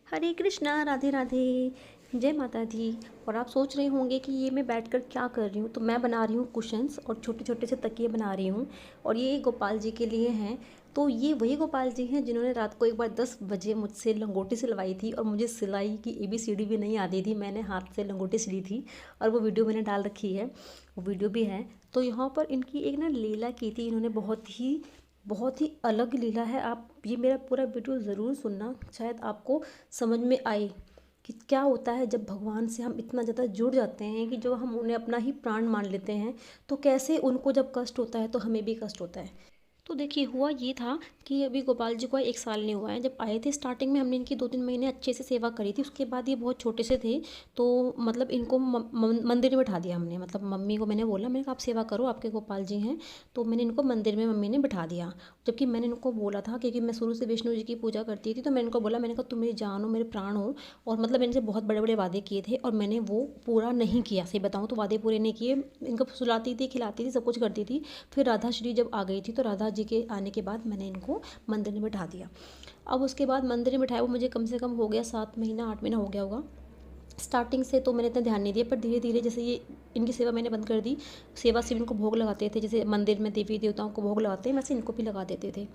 हरे कृष्णा, राधे राधे, जय माता दी। और आप सोच रहे होंगे कि ये मैं बैठकर क्या कर रही हूँ। तो मैं बना रही हूँ कुशन्स और छोटे छोटे से तकिए बना रही हूँ। और ये गोपाल जी के लिए हैं। तो ये वही गोपाल जी हैं जिन्होंने रात को एक बार 10 बजे मुझसे लंगोटी सिलवाई थी और मुझे सिलाई की ABCD भी नहीं आती थी। मैंने हाथ से लंगोटी सिली थी और वो वीडियो मैंने डाल रखी है, वो वीडियो भी है। तो यहाँ पर इनकी एक ना लीला की थी इन्होंने, बहुत ही अलग लीला है। आप ये मेरा पूरा वीडियो ज़रूर सुनना, शायद आपको समझ में आए कि क्या होता है जब भगवान से हम इतना ज़्यादा जुड़ जाते हैं कि जो हम उन्हें अपना ही प्राण मान लेते हैं, तो कैसे उनको जब कष्ट होता है तो हमें भी कष्ट होता है। तो देखिए हुआ ये था कि अभी गोपाल जी को 1 साल नहीं हुआ है। जब आए थे स्टार्टिंग में हमने इनकी 2-3 महीने अच्छे से सेवा करी थी। उसके बाद ये बहुत छोटे से थे, तो मतलब इनको मंदिर में बैठा दिया हमने। मतलब मम्मी को मैंने बोला, मैंने कहा आप सेवा करो, आपके गोपाल जी हैं। तो मैंने इनको मंदिर में मम्मी ने बिठा दिया। जबकि मैंने इनको बोला था, क्योंकि मैं शुरू से विष्णु जी की पूजा करती थी, तो मैंने इनको बोला, मैंने कहा तुम मेरी जान हो, मेरे प्राण हो। और मतलब मैंने इनसे बहुत बड़े बड़े वादे किए थे और मैंने वो पूरा नहीं किया। सही बताऊँ तो वादे पूरे नहीं किए। इनको सुलाती थी, खिलाती थी, सब कुछ करती थी। फिर राधा श्री जब आ गई थी तो राधा जी के आने के बाद मैंने इनको मंदिर में बिठा दिया। अब उसके बाद मंदिर में बिठाया, वो मुझे कम से कम हो गया 7 महीना 8 महीना हो गया होगा। स्टार्टिंग से तो मैंने इतना ध्यान नहीं दिया, पर धीरे धीरे जैसे ये इनकी सेवा मैंने बंद कर दी। सेवा सिर्फ इनको भोग लगाते थे, जैसे मंदिर में देवी देवताओं को भोग लगाते हैं वैसे इनको भी लगा देते थे।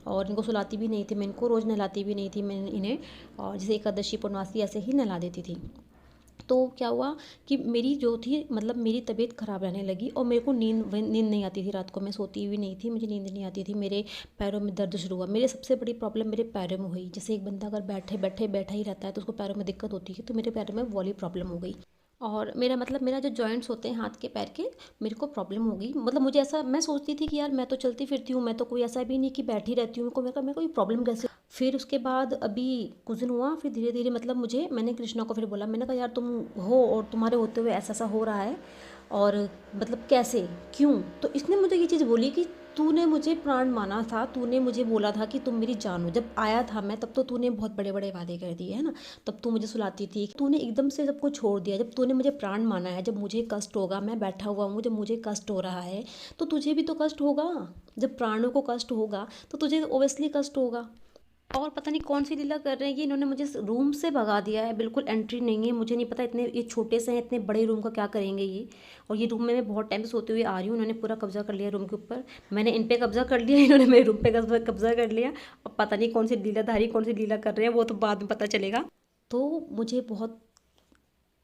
और इनको सुलाती भी नहीं थी मैं, इनको रोज़ नहलाती भी नहीं थी मैं इन्हें। और जैसे एकादशी पूर्णमासी ऐसे ही नहला देती थी। तो क्या हुआ कि मेरी जो थी, मतलब मेरी तबीयत ख़राब रहने लगी और मेरे को नींद नहीं आती थी। रात को मैं सोती हुई नहीं थी, मुझे नींद नहीं आती थी। मेरे पैरों में दर्द शुरू हुआ। मेरे सबसे बड़ी प्रॉब्लम मेरे पैरों में हुई। जैसे एक बंदा अगर बैठे बैठे बैठा ही रहता है तो उसको पैरों में दिक्कत होती है, तो मेरे पैरों में वो वाली प्रॉब्लम हो गई। और मेरा मतलब मेरा जो जॉइंट्स होते हैं हाथ के पैर के, मेरे को प्रॉब्लम हो गई। मतलब मुझे ऐसा, मैं सोचती थी कि यार मैं तो चलती फिरती हूँ, मैं तो कोई ऐसा भी नहीं कि बैठी रहती हूँ, मेरे को ये प्रॉब्लम कैसे। फिर उसके बाद अभी कुछ दिन हुआ, फिर धीरे धीरे मतलब मैंने कृष्णा को फिर बोला, मैंने कहा यार तुम हो और तुम्हारे होते हुए ऐसा ऐसा हो रहा है, और मतलब कैसे, क्यों। तो इसने मुझे ये चीज़ बोली कि तूने मुझे प्राण माना था, तूने मुझे बोला था कि तुम मेरी जान हो। जब आया था मैं तब तो तूने बहुत बड़े बड़े वादे कर दिए है ना। तब तू मुझे सुलाती थी, तूने एकदम से सब कुछ छोड़ दिया। जब तूने मुझे प्राण माना है, जब मुझे कष्ट होगा, मैं बैठा हुआ हूँ, जब मुझे कष्ट हो रहा है, तो तुझे भी तो कष्ट होगा। जब प्राणों को कष्ट होगा तो तुझे ओबियसली कष्ट होगा। और पता नहीं कौन सी लीला कर रहे हैं, ये इन्होंने मुझे रूम से भगा दिया है, बिल्कुल एंट्री नहीं है। मुझे नहीं पता इतने ये छोटे से हैं, इतने बड़े रूम का क्या करेंगे ये। और ये रूम में मैं बहुत टाइम से सोते हुए आ रही हूँ, इन्होंने पूरा कब्जा कर लिया रूम के ऊपर। मैंने इन पे कब्जा कर लिया, इन्होंने मेरे रूम पे कब्जा कर लिया। अब पता नहीं कौन सी लीलाधारी कौन सी लीला कर रहे हैं, वो तो बाद में पता चलेगा। तो मुझे बहुत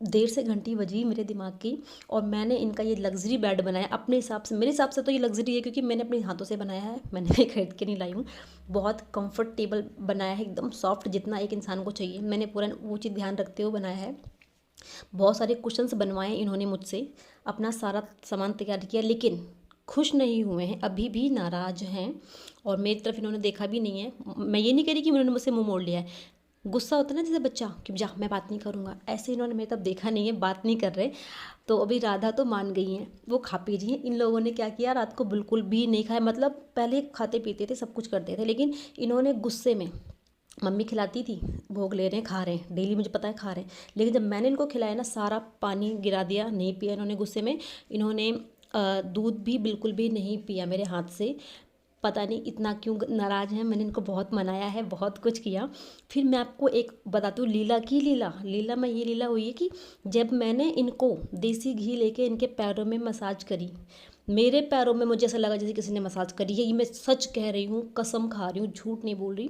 देर से घंटी बजी मेरे दिमाग की, और मैंने इनका ये लग्जरी बेड बनाया अपने हिसाब से। मेरे हिसाब से तो ये लग्जरी है, क्योंकि मैंने अपने हाथों से बनाया है, मैंने कहीं खरीद के नहीं लाई हूँ। बहुत कंफर्टेबल बनाया है, एकदम सॉफ्ट जितना एक इंसान को चाहिए। मैंने पूरा वो चीज़ ध्यान रखते हुए बनाया है। बहुत सारे कुशन्स बनवाए इन्होंने मुझसे, अपना सारा सामान तैयार किया, लेकिन खुश नहीं हुए हैं, अभी भी नाराज़ हैं। और मेरी तरफ इन्होंने देखा भी नहीं है। मैं ये नहीं कह रही कि उन्होंने मुझसे मुंह मोड़ लिया है। गुस्सा होता है ना जैसे बच्चा कि जा मैं बात नहीं करूँगा, ऐसे इन्होंने मेरी तरफ देखा नहीं है, बात नहीं कर रहे। तो अभी राधा तो मान गई हैं, वो खा पी रही हैं। इन लोगों ने क्या किया, रात को बिल्कुल भी नहीं खाया। मतलब पहले खाते पीते थे, सब कुछ करते थे, लेकिन इन्होंने गुस्से में, मम्मी खिलाती थी, भोग ले रहे हैं, खा रहे हैं, डेली मुझे पता है खा रहे हैं, लेकिन जब मैंने इनको खिलाया ना, सारा पानी गिरा दिया, नहीं पिया इन्होंने गुस्से में। इन्होंने दूध भी बिल्कुल भी नहीं पिया मेरे हाथ से। पता नहीं इतना क्यों नाराज़ हैं। मैंने इनको बहुत मनाया है, बहुत कुछ किया। फिर मैं आपको एक बताती हूँ लीला की लीला में ये लीला हुई है कि जब मैंने इनको देसी घी लेके इनके पैरों में मसाज करी, मेरे पैरों में मुझे ऐसा लगा जैसे किसी ने मसाज करी है। ये मैं सच कह रही हूँ, कसम खा रही हूँ, झूठ नहीं बोल रही।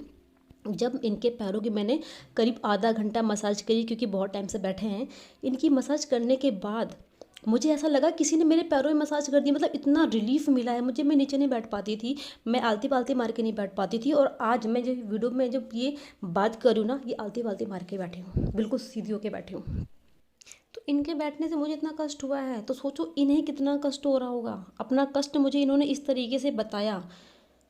जब इनके पैरों की मैंने करीब आधा घंटा मसाज करी, क्योंकि बहुत टाइम से बैठे हैं, इनकी मसाज करने के बाद मुझे ऐसा लगा किसी ने मेरे पैरों में मसाज कर दी। मतलब इतना रिलीफ मिला है मुझे। मैं नीचे नहीं बैठ पाती थी, मैं आलती पालती मार के नहीं बैठ पाती थी, और आज मैं जब वीडियो में जब ये बात कर रही हूँ ना, ये आलती पालती मार के बैठी हूँ, बिल्कुल सीधी होके बैठी हूँ। तो इनके बैठने से मुझे इतना कष्ट हुआ है, तो सोचो इन्हें कितना कष्ट हो रहा होगा। अपना कष्ट मुझे इन्होंने इस तरीके से बताया।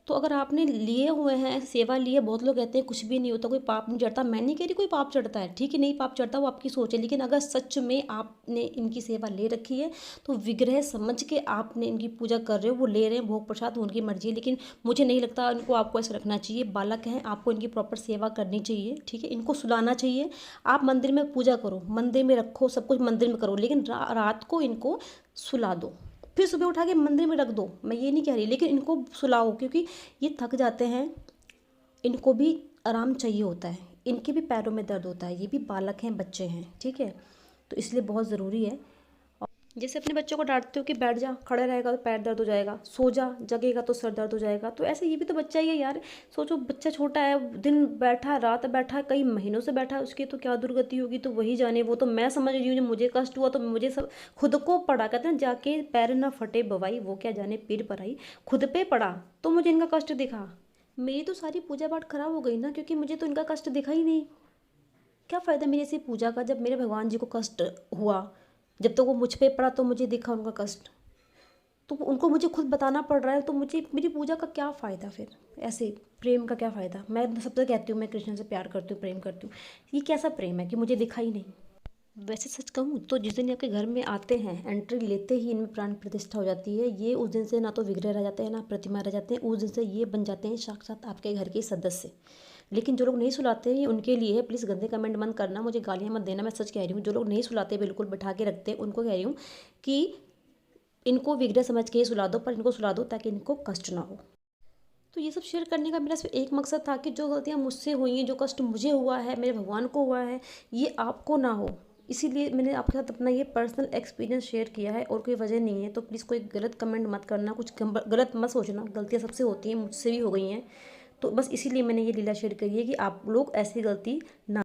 तो अगर आपने लिए हुए हैं, सेवा ली है, बहुत लोग कहते हैं कुछ भी नहीं होता, कोई पाप नहीं चढ़ता। मैं नहीं कह रही कोई पाप चढ़ता है, ठीक है, नहीं पाप चढ़ता, वो आपकी सोच है। लेकिन अगर सच में आपने इनकी सेवा ले रखी है, तो विग्रह समझ के आपने इनकी पूजा कर रहे हो, वो ले रहे हैं भोग प्रसाद, उनकी मर्जी है। लेकिन मुझे नहीं लगता इनको आपको ऐसा रखना चाहिए। बालक हैं, आपको इनकी प्रॉपर सेवा करनी चाहिए, ठीक है, इनको सुलाना चाहिए। आप मंदिर में पूजा करो, मंदिर में रखो, सब कुछ मंदिर में करो, लेकिन रात को इनको सुला दो, फिर सुबह उठा के मंदिर में रख दो। मैं ये नहीं कह रही, लेकिन इनको सुलाओ, क्योंकि ये थक जाते हैं, इनको भी आराम चाहिए होता है। इनके भी पैरों में दर्द होता है, ये भी बालक हैं, बच्चे हैं, ठीक है। तो इसलिए बहुत ज़रूरी है। और जैसे अपने बच्चों को डांटते हो कि बैठ जा, खड़ा रहेगा तो पैर दर्द हो जाएगा, सो जा, जगेगा तो सर दर्द हो जाएगा, तो ऐसे ये भी तो बच्चा ही है यार। सोचो, बच्चा छोटा है, दिन बैठा है, रात बैठा है, कई महीनों से बैठा है, उसकी तो क्या दुर्गति होगी तो वही जाने। वो तो मैं समझ रही हूँ, जब मुझे कष्ट हुआ तो मुझे सब खुद को पड़ा, कहते हैं जाके पैर ना फटे बवाई, वो क्या जाने पीर पर आई। खुद पे पड़ा तो मुझे इनका कष्ट दिखा। मेरी तो सारी पूजा पाठ खराब हो गई ना, क्योंकि मुझे तो इनका कष्ट दिखा ही नहीं। क्या फ़ायदा मेरी ऐसी पूजा का, जब मेरे भगवान जी को कष्ट हुआ, जब तक वो मुझ पे पड़ा तो मुझे दिखा उनका कष्ट, तो उनको मुझे खुद बताना पड़ रहा है, तो मुझे मेरी पूजा का क्या फ़ायदा फिर। ऐसे प्रेम का क्या फ़ायदा। मैं सबसे कहती हूँ मैं कृष्ण से प्यार करती हूँ, प्रेम करती हूँ, ये कैसा प्रेम है कि मुझे दिखा ही नहीं। वैसे सच कहूँ तो जिस दिन ये आपके घर में आते हैं, एंट्री लेते ही इनमें प्राण प्रतिष्ठा हो जाती है। ये उस दिन से ना तो विग्रह रह जाते हैं ना प्रतिमा रह जाते हैं, उस दिन से ये बन जाते हैं साक्षात आपके घर के सदस्य। लेकिन जो लोग नहीं सुलाते हैं, ये उनके लिए है। प्लीज़ गंदे कमेंट मत करना, मुझे गालियाँ मत देना, मैं सच कह रही हूँ। जो लोग नहीं सुलाते, बिल्कुल बैठा के रखते हैं, उनको कह रही हूँ कि इनको विग्रह समझ के ही सुला दो, पर इनको सुला दो ताकि इनको कष्ट ना हो। तो ये सब शेयर करने का मेरा सिर्फ एक मकसद था कि जो गलतियाँ मुझसे हुई हैं, जो कष्ट मुझे हुआ है, मेरे भगवान को हुआ है, ये आपको ना हो। इसीलिए मैंने आपके साथ अपना ये पर्सनल एक्सपीरियंस शेयर किया है, और कोई वजह नहीं है। तो प्लीज़ कोई गलत कमेंट मत करना, कुछ गलत मत सोचना। गलतियाँ सबसे होती हैं, मुझसे भी हो गई हैं। तो बस इसीलिए मैंने ये लीला शेयर करी है कि आप लोग ऐसी गलती ना